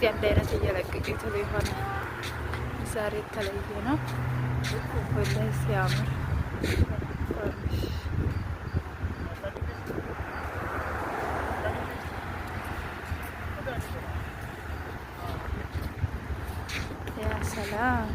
ሁልጊዜ አንድ አይነት እየለቀቀ ቶሎ የሆነ ዛሬ የተለየ ነው። ወላሂ ሲያምር ያ ሰላም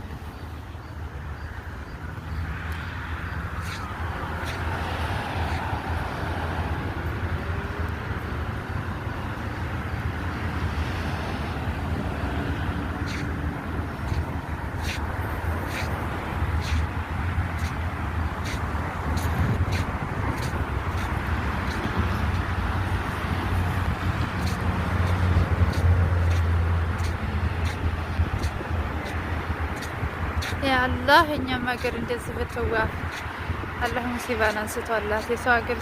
ያ አላህ እኛም ሀገር እንደዚህ በተዋ አላህ ሙሲባን አንስቷላት። የሰው ሀገር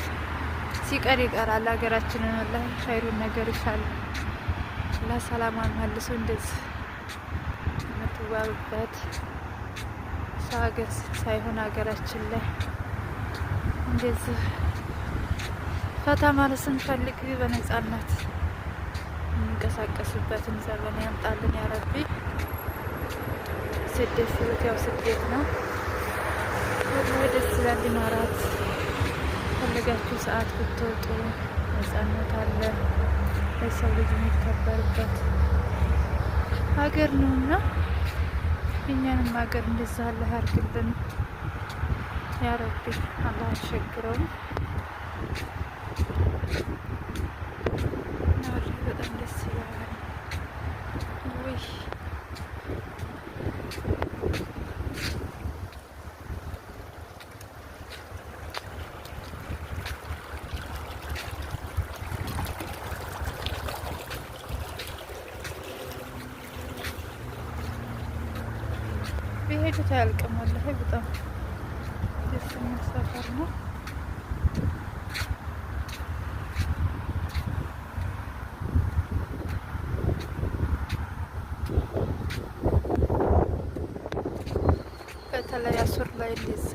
ሲቀር ይቀራል። ሀገራችንን አላህ ኸይሩን ነገር ይሻላል። አላህ ሰላማን መልሶ እንደዚህ የምትዋብበት ሰው ሀገር ሳይሆን ሀገራችን ላይ እንደዚህ ፈታ ማለት ስንፈልግ በነጻነት የምንቀሳቀስበትን ዘመን ያምጣልን ያ ረቢ። ስደት ሲሉት ያው ስደት ነው። ደስ ይላል። ሊኖራት ፈለጋችሁ ሰዓት ብትወጡ ነጻነት አለ። ለሰው ልጅ የሚከበርበት ሀገር ነውና እኛንም ሀገር እንደዛ አላህ ያርግልን ያ ረቢ። አላህ አሸግረውም በጣም ደስ ይላል። ውይ ቢሄዱት አያልቅም። ወላሂ በጣም ደስ የሚል ሰፈር ነው። በተለይ አሱር ላይ እንደዛ